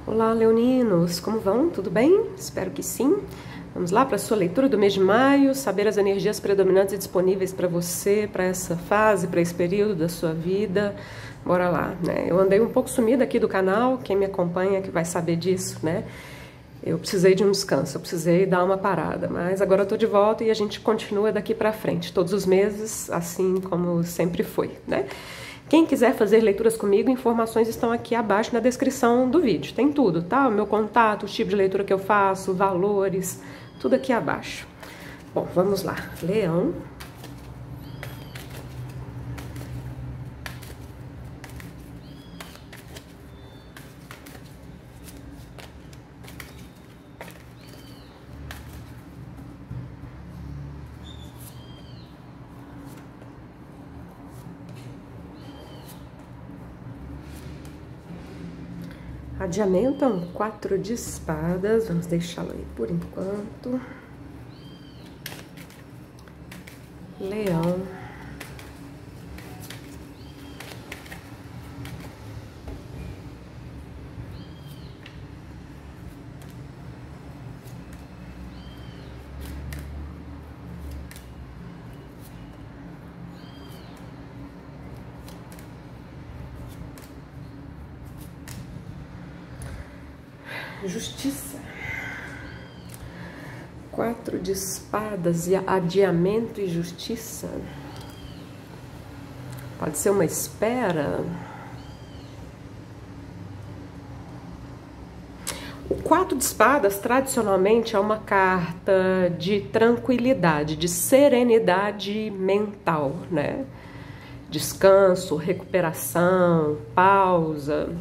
Olá, leoninos, como vão? Tudo bem? Espero que sim. Vamos lá para a sua leitura do mês de maio, saber as energias predominantes e disponíveis para você, para essa fase, para esse período da sua vida. Bora lá, né? Eu andei um pouco sumida aqui do canal, quem me acompanha que vai saber disso, né? Eu precisei de um descanso, eu precisei dar uma parada, mas agora eu tô de volta e a gente continua daqui para frente, todos os meses, assim como sempre foi, né? Quem quiser fazer leituras comigo, informações estão aqui abaixo na descrição do vídeo. Tem tudo, tá? O meu contato, o tipo de leitura que eu faço, valores, tudo aqui abaixo. Bom, vamos lá. Leão. Adiamento é um 4 de espadas, vamos deixá-lo aí por enquanto. Leão. Justiça. 4 de espadas e adiamento e justiça. Pode ser uma espera. O 4 de espadas, tradicionalmente, é uma carta de tranquilidade, de serenidade mental, né? Descanso, recuperação, pausa.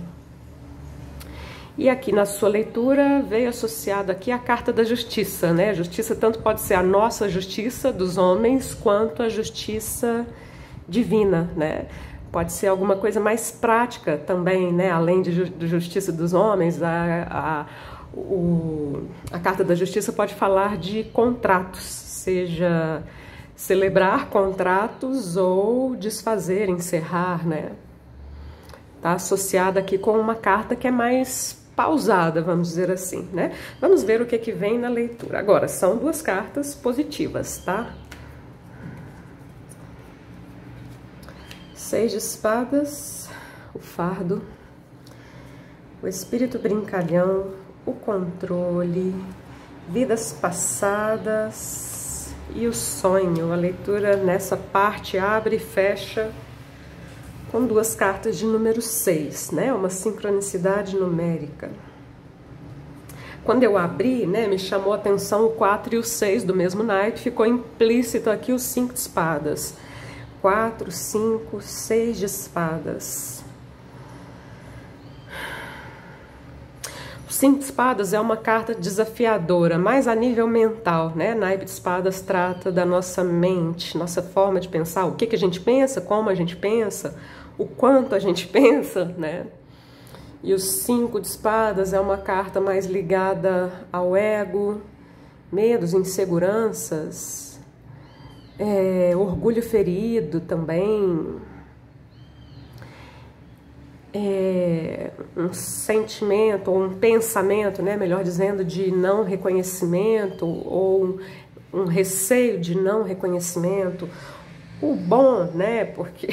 E aqui na sua leitura veio associado aqui a carta da justiça, né? A justiça tanto pode ser a nossa justiça dos homens, quanto a justiça divina, né? Pode ser alguma coisa mais prática também, né? Além de justiça dos homens, a carta da justiça pode falar de contratos, seja celebrar contratos ou desfazer, encerrar, né? Tá associada aqui com uma carta que é mais pausada, vamos dizer assim, né? Vamos ver o que vem na leitura. Agora, são duas cartas positivas, tá? 6 de espadas, o fardo, o espírito brincalhão, o controle, vidas passadas e o sonho. A leitura nessa parte abre e fecha com duas cartas de número 6, né? Uma sincronicidade numérica. Quando eu abri, né, me chamou a atenção o 4 e o 6 do mesmo naipe, ficou implícito aqui o 5 de espadas. 4, 5, 6 de espadas. O 5 de espadas é uma carta desafiadora, mais a nível mental, né? Naipe de espadas trata da nossa mente, nossa forma de pensar, o que a gente pensa, como a gente pensa, o quanto a gente pensa, né? E o 5 de espadas é uma carta mais ligada ao ego, medos, inseguranças, orgulho ferido também, um sentimento ou um pensamento, né, melhor dizendo, de não reconhecimento ou um receio de não reconhecimento. O bom, né, porque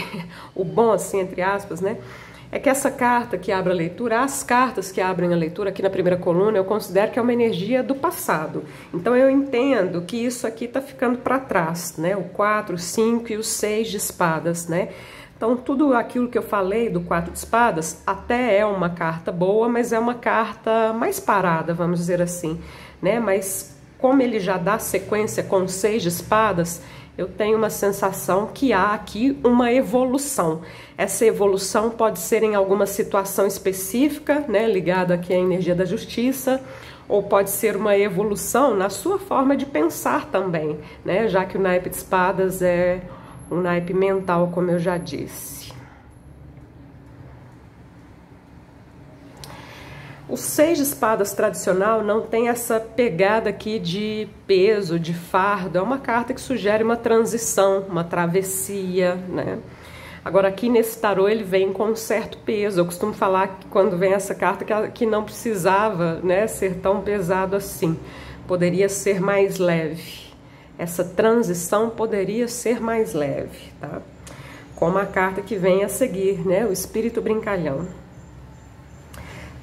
o bom, assim, entre aspas, né, é que essa carta que abre a leitura, as cartas que abrem a leitura aqui na primeira coluna, eu considero que é uma energia do passado. Então eu entendo que isso aqui tá ficando para trás, né, o 4, o 5 e o 6 de espadas, né. Então tudo aquilo que eu falei do 4 de espadas até é uma carta boa, mas é uma carta mais parada, vamos dizer assim, né, mas como ele já dá sequência com o 6 de espadas, eu tenho uma sensação que há aqui uma evolução. Essa evolução pode ser em alguma situação específica, né, ligada aqui à energia da justiça, ou pode ser uma evolução na sua forma de pensar também, né, já que o naipe de espadas é um naipe mental, como eu já disse. O 6 de espadas tradicional não tem essa pegada aqui de peso, de fardo. É uma carta que sugere uma transição, uma travessia, né? Agora aqui nesse tarô ele vem com um certo peso. Eu costumo falar que quando vem essa carta que não precisava, né, ser tão pesado assim. Poderia ser mais leve. Essa transição poderia ser mais leve, tá? Como a carta que vem a seguir, né, o espírito brincalhão.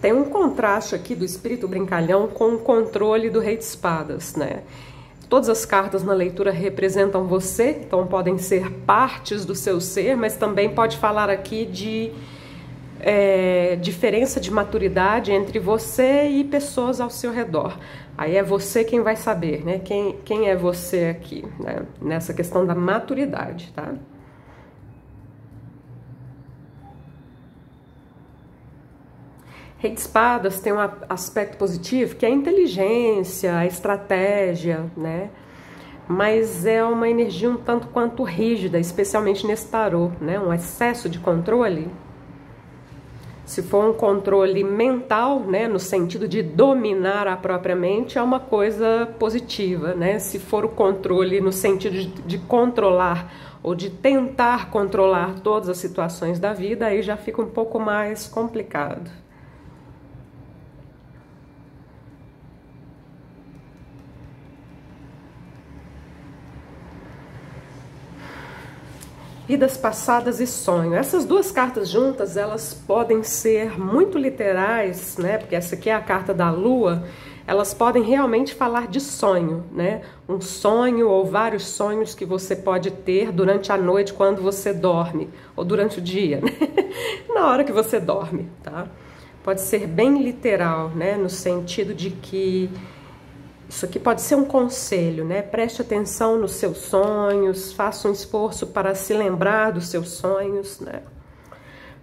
Tem um contraste aqui do espírito brincalhão com o controle do rei de espadas, né? Todas as cartas na leitura representam você, então podem ser partes do seu ser, mas também pode falar aqui de diferença de maturidade entre você e pessoas ao seu redor. Aí é você quem vai saber, né? Quem é você aqui, né? Nessa questão da maturidade, tá? Rei de espadas tem um aspecto positivo que é a inteligência, a estratégia, né? Mas é uma energia um tanto quanto rígida, especialmente nesse tarô, né? Um excesso de controle. Se for um controle mental, né, no sentido de dominar a própria mente, é uma coisa positiva, né? Se for o controle no sentido de controlar ou de tentar controlar todas as situações da vida, aí já fica um pouco mais complicado. Vidas passadas e sonho. Essas duas cartas juntas, elas podem ser muito literais, né? Porque essa aqui é a carta da lua. Elas podem realmente falar de sonho, né? Um sonho ou vários sonhos que você pode ter durante a noite quando você dorme, ou durante o dia, né? Na hora que você dorme, tá? Pode ser bem literal, né? No sentido de que isso aqui pode ser um conselho, né? Preste atenção nos seus sonhos, faça um esforço para se lembrar dos seus sonhos, né?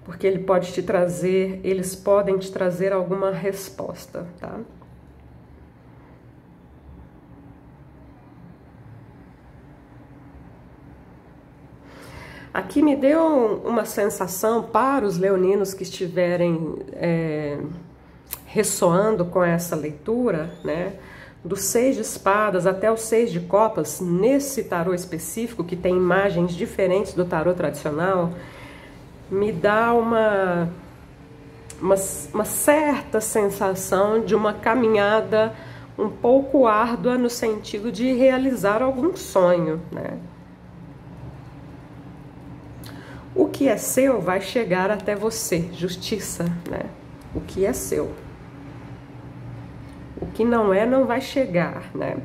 Porque eles podem te trazer alguma resposta, tá? Aqui me deu uma sensação para os leoninos que estiverem ressoando com essa leitura, né? Do 6 de espadas até o 6 de copas, nesse tarô específico, que tem imagens diferentes do tarô tradicional, me dá uma certa sensação de uma caminhada um pouco árdua no sentido de realizar algum sonho, né? O que é seu vai chegar até você, justiça, né? O que é seu. O que não é, não vai chegar, né?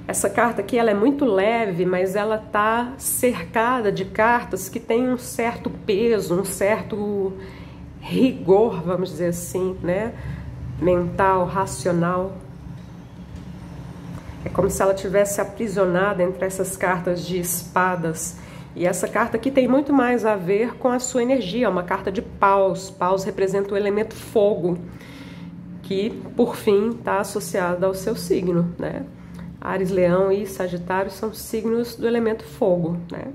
Essa carta aqui, ela é muito leve, mas ela tá cercada de cartas que têm um certo peso, um certo rigor, vamos dizer assim, né? Mental, racional. É como se ela tivesse aprisionada entre essas cartas de espadas. E essa carta aqui tem muito mais a ver com a sua energia, é uma carta de paus. Paus representa o elemento fogo, que, por fim, está associado ao seu signo, né? Áries, Leão e Sagitário são signos do elemento fogo, né?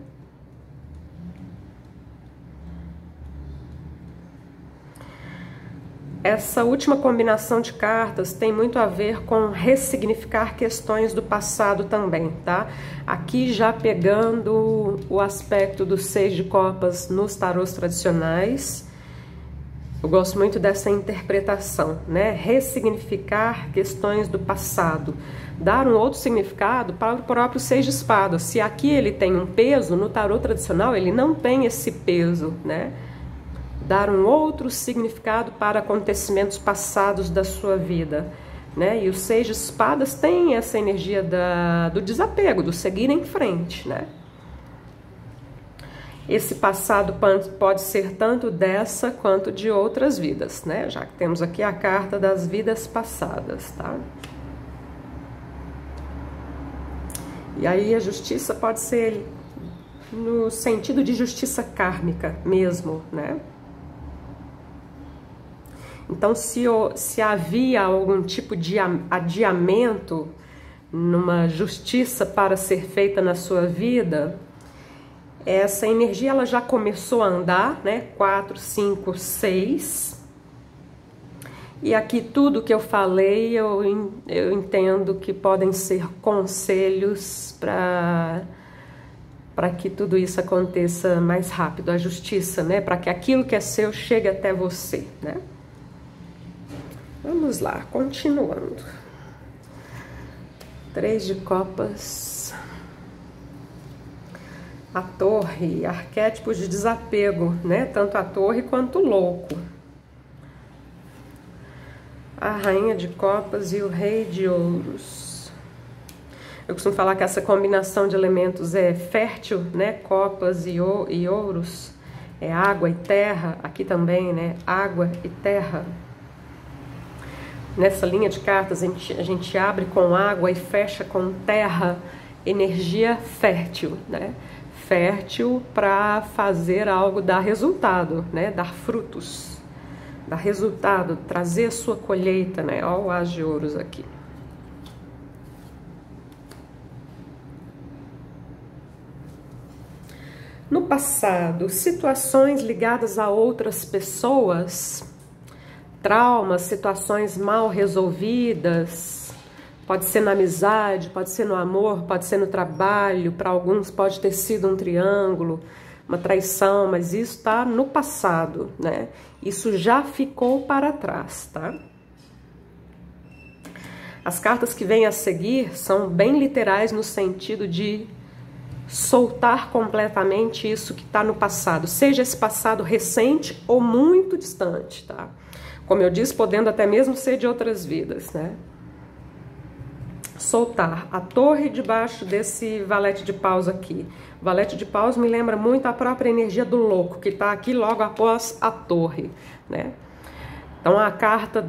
Essa última combinação de cartas tem muito a ver com ressignificar questões do passado também, tá? Aqui já pegando o aspecto do 6 de copas nos tarôs tradicionais, eu gosto muito dessa interpretação, né? Ressignificar questões do passado, dar um outro significado para o próprio 6 de espadas. Se aqui ele tem um peso, no tarô tradicional ele não tem esse peso, né? Dar um outro significado para acontecimentos passados da sua vida, né? E o 6 de espadas tem essa energia do desapego, do seguir em frente, né? Esse passado pode ser tanto dessa quanto de outras vidas, né? Já que temos aqui a carta das vidas passadas, tá? E aí a justiça pode ser no sentido de justiça kármica mesmo, né? Então, se havia algum tipo de adiamento numa justiça para ser feita na sua vida, essa energia ela já começou a andar, né? 4, 5, 6. E aqui tudo que eu falei, eu entendo que podem ser conselhos para para que tudo isso aconteça mais rápido, a justiça, né? Para que aquilo que é seu chegue até você, né? Vamos lá, continuando. 3 de copas. A torre, arquétipos de desapego, né? Tanto a torre quanto o louco. A rainha de copas e o rei de ouros. Eu costumo falar que essa combinação de elementos é fértil, né? Copas e ouros. É água e terra. Aqui também, né? Água e terra. Nessa linha de cartas, a gente abre com água e fecha com terra, energia fértil, né? Fértil para fazer algo dar resultado, né? Dar frutos, dar resultado, trazer a sua colheita, né? Olha o as de ouros aqui. No passado, situações ligadas a outras pessoas, traumas, situações mal resolvidas, pode ser na amizade, pode ser no amor, pode ser no trabalho, para alguns pode ter sido um triângulo, uma traição, mas isso está no passado, né? Isso já ficou para trás, tá? As cartas que vêm a seguir são bem literais no sentido de soltar completamente isso que está no passado, seja esse passado recente ou muito distante, tá? Como eu disse, podendo até mesmo ser de outras vidas, né? Soltar a torre debaixo desse valete de paus aqui. O valete de paus me lembra muito a própria energia do louco, que está aqui logo após a torre, né? Então, a carta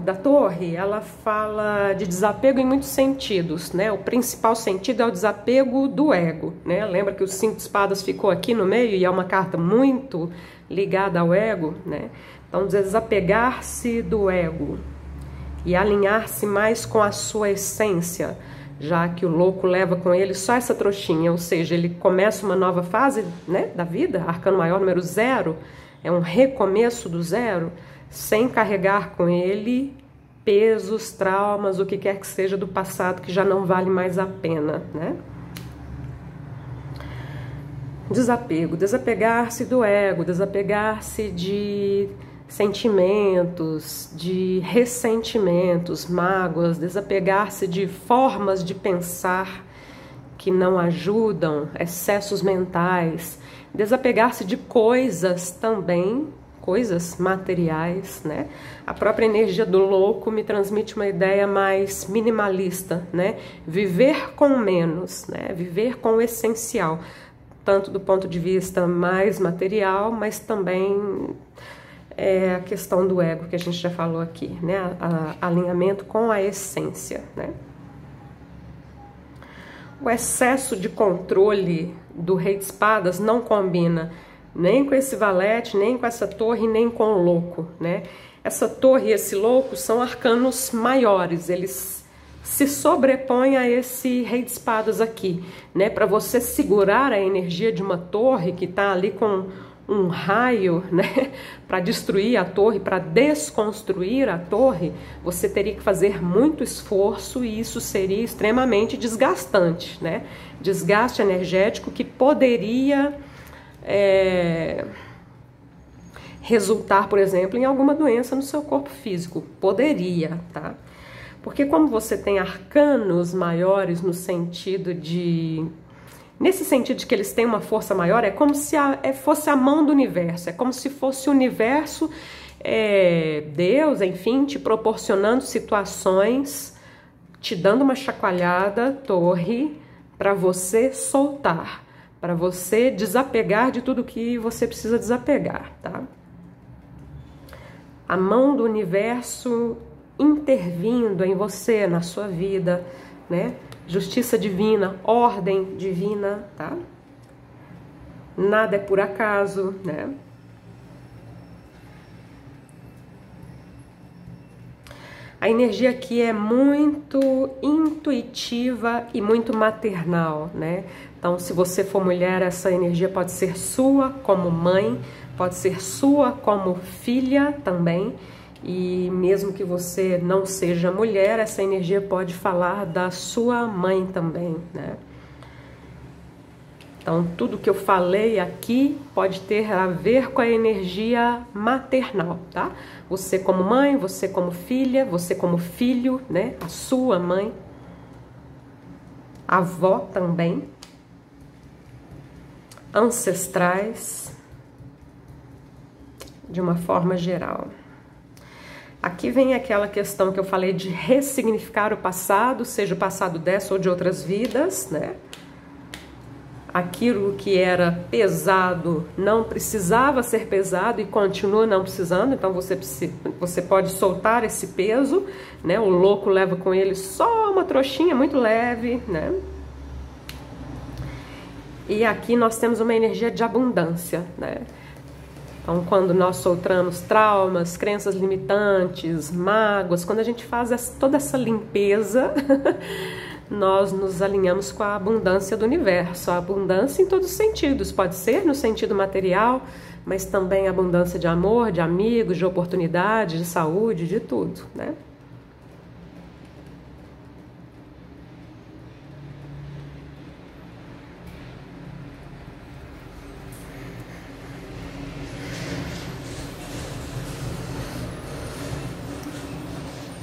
da torre, ela fala de desapego em muitos sentidos, né? O principal sentido é o desapego do ego, né? Lembra que o 5 de espadas ficou aqui no meio e é uma carta muito ligada ao ego, né? Então, desapegar-se do ego e alinhar-se mais com a sua essência, já que o louco leva com ele só essa trouxinha, ou seja, ele começa uma nova fase, né, da vida, arcano maior número 0, é um recomeço do zero, sem carregar com ele pesos, traumas, o que quer que seja do passado que já não vale mais a pena, né? Desapego, desapegar-se do ego, desapegar-se de sentimentos, de ressentimentos, mágoas, desapegar-se de formas de pensar que não ajudam, excessos mentais, desapegar-se de coisas também, coisas materiais, né? A própria energia do louco me transmite uma ideia mais minimalista, né? Viver com menos, né? Viver com o essencial, tanto do ponto de vista mais material, mas também a questão do ego que a gente já falou aqui, né? Alinhamento com a essência, né? O excesso de controle do rei de espadas não combina nem com esse valete, nem com essa torre, nem com o louco, né? Essa torre e esse louco são arcanos maiores, eles se sobrepõem a esse rei de espadas aqui, né? Para você segurar a energia de uma torre que está ali com um raio, né, para destruir a torre, para desconstruir a torre, você teria que fazer muito esforço e isso seria extremamente desgastante, né? Desgaste energético que poderia resultar, por exemplo, em alguma doença no seu corpo físico. Poderia, tá? Porque como você tem arcanos maiores no sentido de... Nesse sentido de que eles têm uma força maior, é como se fosse a mão do universo, é como se fosse o universo, Deus, enfim, te proporcionando situações, te dando uma chacoalhada, torre, para você soltar, para você desapegar de tudo que você precisa desapegar, tá? A mão do universo intervindo em você, na sua vida, né? Justiça divina, ordem divina, tá? Nada é por acaso, né? A energia aqui é muito intuitiva e muito maternal, né? Então, se você for mulher, essa energia pode ser sua como mãe, pode ser sua como filha também. E mesmo que você não seja mulher, essa energia pode falar da sua mãe também, né? Então, tudo que eu falei aqui pode ter a ver com a energia maternal, tá? Você como mãe, você como filha, você como filho, né? A sua mãe, a avó também, ancestrais, de uma forma geral. Aqui vem aquela questão que eu falei de ressignificar o passado, seja o passado dessa ou de outras vidas, né? Aquilo que era pesado não precisava ser pesado e continua não precisando, então você pode soltar esse peso, né? O louco leva com ele só uma trouxinha muito leve, né? E aqui nós temos uma energia de abundância, né? Então, quando nós soltamos traumas, crenças limitantes, mágoas, quando a gente faz toda essa limpeza, nós nos alinhamos com a abundância do universo, a abundância em todos os sentidos, pode ser no sentido material, mas também a abundância de amor, de amigos, de oportunidade, de saúde, de tudo, né?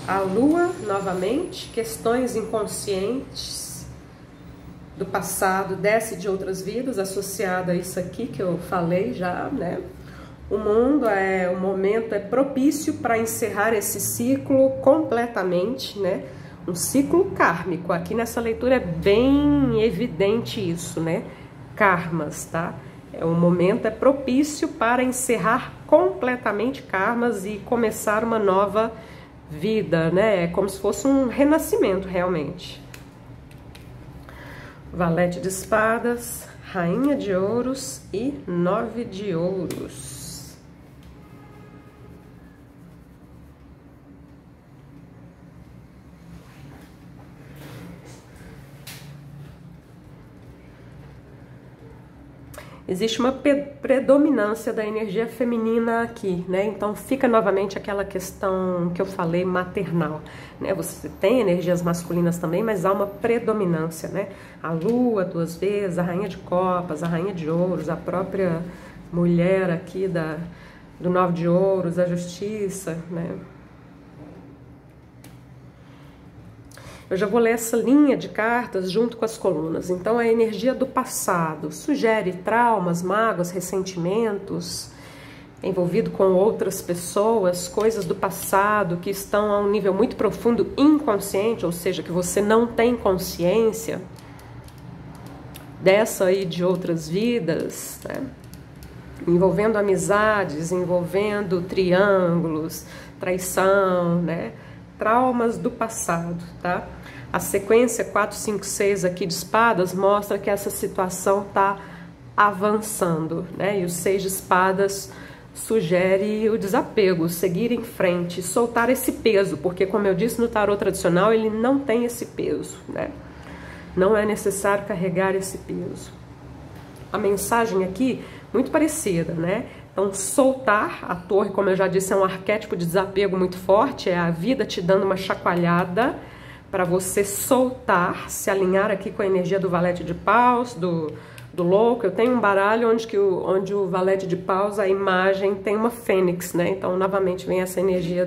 A lua, novamente, questões inconscientes do passado, desce de outras vidas, associada a isso aqui que eu falei já, né? O mundo o momento é propício para encerrar esse ciclo completamente, né? Um ciclo kármico. Aqui nessa leitura é bem evidente isso, né? Karmas, tá? O momento é propício para encerrar completamente karmas e começar uma nova vida, né? É como se fosse um renascimento, realmente. Valete de espadas, rainha de ouros e 9 de ouros. Existe uma predominância da energia feminina aqui, né? Então fica novamente aquela questão que eu falei maternal, né? Você tem energias masculinas também, mas há uma predominância, né? A lua 2 vezes, a rainha de copas, a rainha de ouros, a própria mulher aqui do 9 de ouros, a justiça, né? Eu já vou ler essa linha de cartas junto com as colunas. Então, a energia do passado sugere traumas, mágoas, ressentimentos, envolvido com outras pessoas, coisas do passado que estão a um nível muito profundo inconsciente, ou seja, que você não tem consciência dessa e de outras vidas, né? Envolvendo amizades, envolvendo triângulos, traição, né? Traumas do passado, tá? A sequência 4, 5, 6 aqui de espadas mostra que essa situação tá avançando, né? E o 6 de espadas sugere o desapego, seguir em frente, soltar esse peso, porque como eu disse no tarô tradicional, ele não tem esse peso, né? Não é necessário carregar esse peso. A mensagem aqui, muito parecida, né? Então, soltar a torre, como eu já disse, é um arquétipo de desapego muito forte, é a vida te dando uma chacoalhada para você soltar, se alinhar aqui com a energia do valete de paus, do louco. Eu tenho um baralho onde o valete de paus, a imagem tem uma fênix, né? Então, novamente, vem essa energia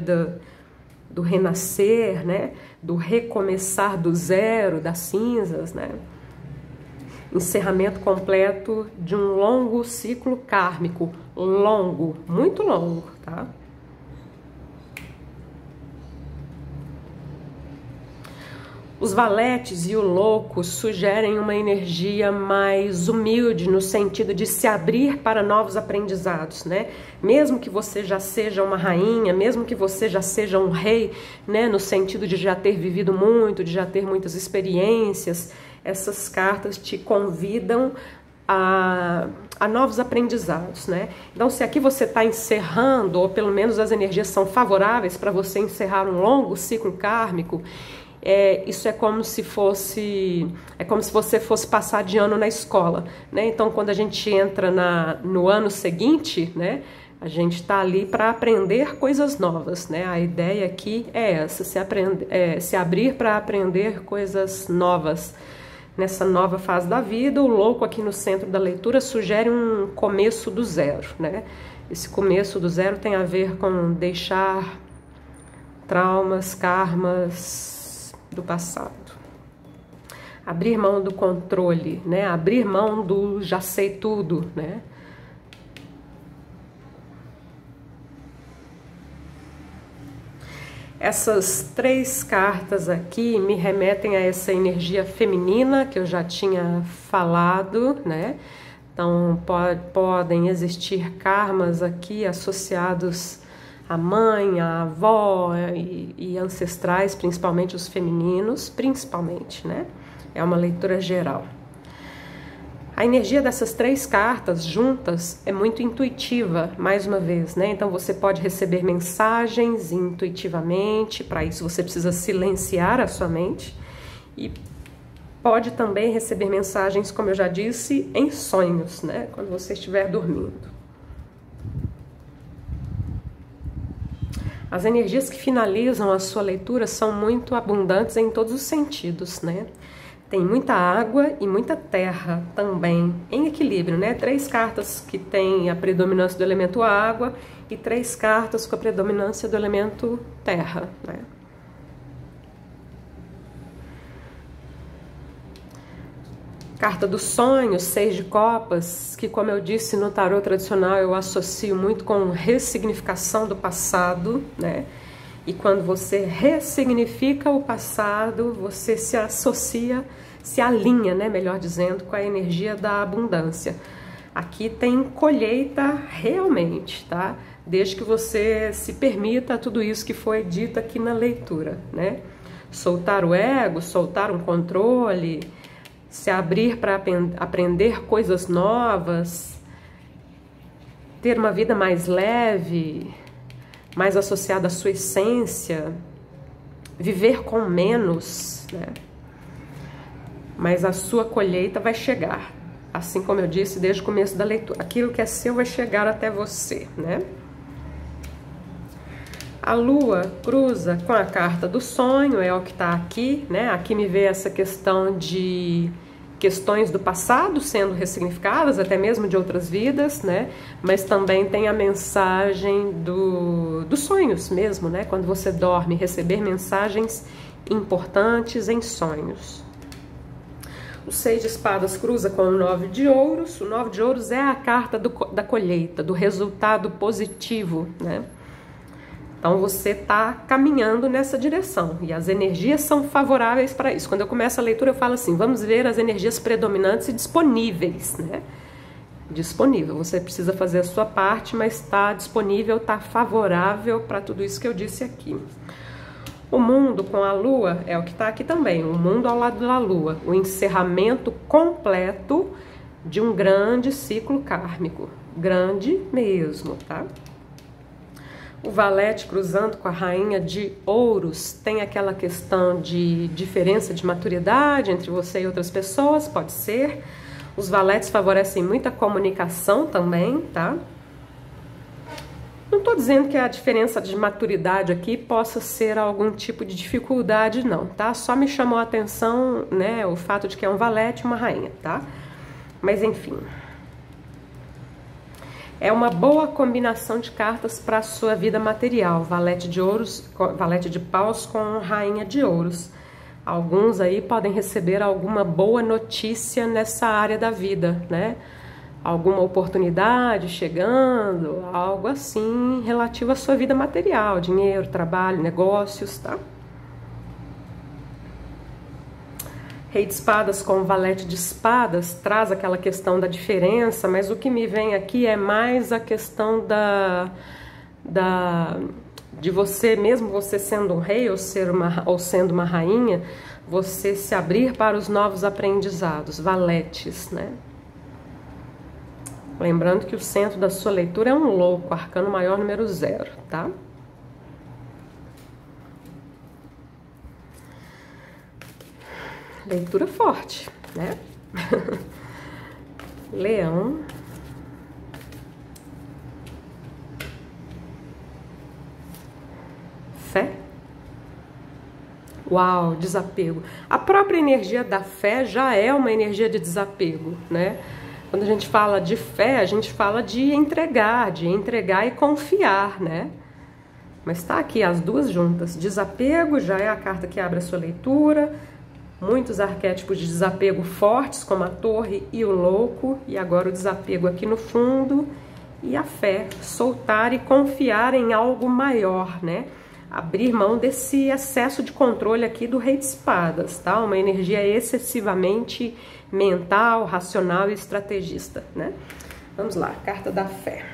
do renascer, né? Do recomeçar do zero, das cinzas, né? Encerramento completo de um longo ciclo kármico, longo, muito longo, tá? Os valetes e o louco sugerem uma energia mais humilde no sentido de se abrir para novos aprendizados, né? Mesmo que você já seja uma rainha, mesmo que você já seja um rei, né? No sentido de já ter vivido muito, de já ter muitas experiências, essas cartas te convidam a novos aprendizados, né? Então, se aqui você está encerrando, ou pelo menos as energias são favoráveis para você encerrar um longo ciclo kármico, isso é como se você fosse passar de ano na escola, né? Então, quando a gente entra no ano seguinte, né? A gente está ali para aprender coisas novas, né? A ideia aqui é essa, se abrir para aprender coisas novas, nessa nova fase da vida. O louco aqui no centro da leitura sugere um começo do zero, né? Esse começo do zero tem a ver com deixar traumas, karmas do passado. Abrir mão do controle, né? Abrir mão do já sei tudo, né? Essas 3 cartas aqui me remetem a essa energia feminina que eu já tinha falado, né? Então, podem existir karmas aqui associados à mãe, à avó e ancestrais, principalmente os femininos, principalmente, né? É uma leitura geral. A energia dessas 3 cartas juntas é muito intuitiva, mais uma vez, né? Então você pode receber mensagens intuitivamente, para isso você precisa silenciar a sua mente, e pode também receber mensagens, como eu já disse, em sonhos, né? Quando você estiver dormindo. As energias que finalizam a sua leitura são muito abundantes em todos os sentidos, né? Tem muita água e muita terra também, em equilíbrio, né? 3 cartas que têm a predominância do elemento água e 3 cartas com a predominância do elemento terra, né? Carta dos sonhos, 6 de copas, que, como eu disse, no tarô tradicional eu associo muito com ressignificação do passado, né? E quando você ressignifica o passado, você se associa, se alinha, né, melhor dizendo, com a energia da abundância. Aqui tem colheita realmente, tá? Desde que você se permita tudo isso que foi dito aqui na leitura, né? Soltar o ego, soltar um controle, se abrir para aprender coisas novas, ter uma vida mais leve, mais associada à sua essência, viver com menos, né? Mas a sua colheita vai chegar, assim como eu disse desde o começo da leitura. Aquilo que é seu vai chegar até você, né? A lua cruza com a carta do sonho, é o que está aqui, né? Aqui me vê essa questão de questões do passado sendo ressignificadas, até mesmo de outras vidas, né? Mas também tem a mensagem dos sonhos mesmo, né? Quando você dorme, receber mensagens importantes em sonhos. O 6 de espadas cruza com o 9 de ouros. O 9 de ouros é a carta da colheita, do resultado positivo, né? Então você está caminhando nessa direção e as energias são favoráveis para isso. Quando eu começo a leitura eu falo assim, vamos ver as energias predominantes e disponíveis, né? Disponível, você precisa fazer a sua parte, mas está disponível, está favorável para tudo isso que eu disse aqui. O mundo com a lua é o que está aqui também, o mundo ao lado da lua, o encerramento completo de um grande ciclo kármico, grande mesmo, tá? O valete cruzando com a rainha de ouros tem aquela questão de diferença de maturidade entre você e outras pessoas, pode ser. Os valetes favorecem muita comunicação também, tá? Não estou dizendo que a diferença de maturidade aqui possa ser algum tipo de dificuldade, não, tá? Só me chamou a atenção, né, o fato de que é um valete e uma rainha, tá? Mas enfim. É uma boa combinação de cartas para a sua vida material. Valete de ouros, valete de paus com rainha de ouros. Alguns aí podem receber alguma boa notícia nessa área da vida, né? Alguma oportunidade chegando, algo assim relativo à sua vida material, dinheiro, trabalho, negócios, tá? Rei de espadas com valete de espadas traz aquela questão da diferença, mas o que me vem aqui é mais a questão de você, mesmo você sendo um rei ou sendo uma rainha, você se abrir para os novos aprendizados, valetes, né? Lembrando que o centro da sua leitura é um louco, arcano maior número 0, tá? Leitura forte, né? Leão. Fé. O Uau, desapego. A própria energia da fé já é uma energia de desapego, né? Quando a gente fala de fé, a gente fala de entregar e confiar, né? Mas tá aqui as duas juntas. Desapego já é a carta que abre a sua leitura. Muitos arquétipos de desapego fortes, como a torre e o louco. E agora o desapego aqui no fundo. E a fé, soltar e confiar em algo maior, né? Abrir mão desse excesso de controle aqui do Rei de Espadas, tá? Uma energia excessivamente mental, racional e estrategista, né? Vamos lá, carta da fé.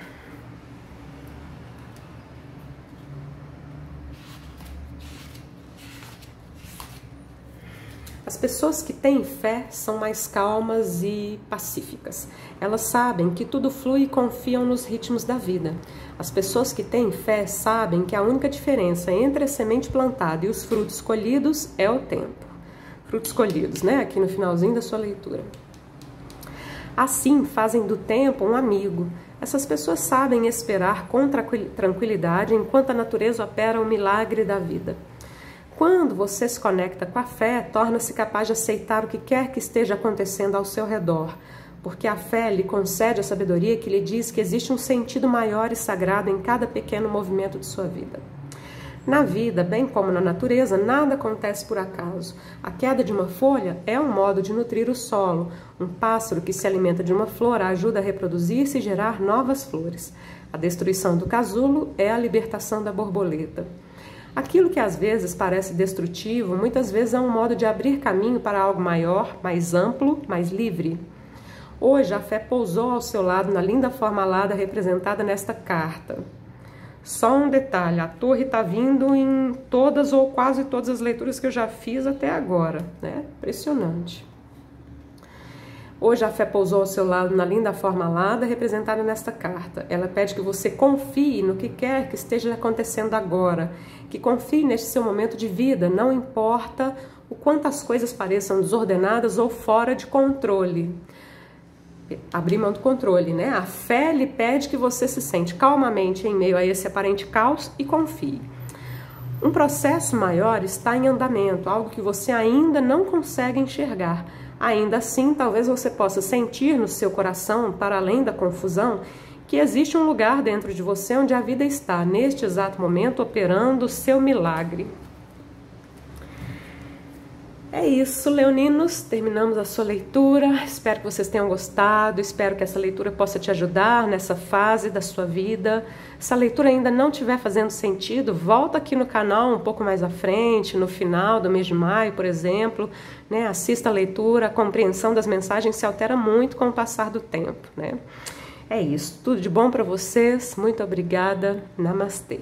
As pessoas que têm fé são mais calmas e pacíficas. Elas sabem que tudo flui e confiam nos ritmos da vida. As pessoas que têm fé sabem que a única diferença entre a semente plantada e os frutos colhidos é o tempo. Frutos colhidos, né? Aqui no finalzinho da sua leitura. Assim, fazem do tempo um amigo. Essas pessoas sabem esperar com tranquilidade enquanto a natureza opera o milagre da vida. Quando você se conecta com a fé, torna-se capaz de aceitar o que quer que esteja acontecendo ao seu redor, porque a fé lhe concede a sabedoria que lhe diz que existe um sentido maior e sagrado em cada pequeno movimento de sua vida. Na vida, bem como na natureza, nada acontece por acaso. A queda de uma folha é um modo de nutrir o solo. Um pássaro que se alimenta de uma flor ajuda a reproduzir-se e gerar novas flores. A destruição do casulo é a libertação da borboleta. Aquilo que às vezes parece destrutivo, muitas vezes é um modo de abrir caminho para algo maior, mais amplo, mais livre. Hoje a fé pousou ao seu lado na linda forma alada representada nesta carta. Só um detalhe, a torre está vindo em todas ou quase todas as leituras que eu já fiz até agora, né? Impressionante. Hoje a fé pousou ao seu lado na linda forma alada representada nesta carta. Ela pede que você confie no que quer que esteja acontecendo agora, que confie neste seu momento de vida, não importa o quanto as coisas pareçam desordenadas ou fora de controle. Abrir mão do controle, né? A fé lhe pede que você se sente calmamente em meio a esse aparente caos e confie. Um processo maior está em andamento, algo que você ainda não consegue enxergar. Ainda assim, talvez você possa sentir no seu coração, para além da confusão, que existe um lugar dentro de você onde a vida está, neste exato momento, operando o seu milagre. É isso, leoninos, terminamos a sua leitura, espero que vocês tenham gostado, espero que essa leitura possa te ajudar nessa fase da sua vida. Se a leitura ainda não estiver fazendo sentido, volta aqui no canal um pouco mais à frente, no final do mês de maio, por exemplo, né? Assista a leitura, a compreensão das mensagens se altera muito com o passar do tempo, né? É isso, tudo de bom para vocês, muito obrigada, namastê.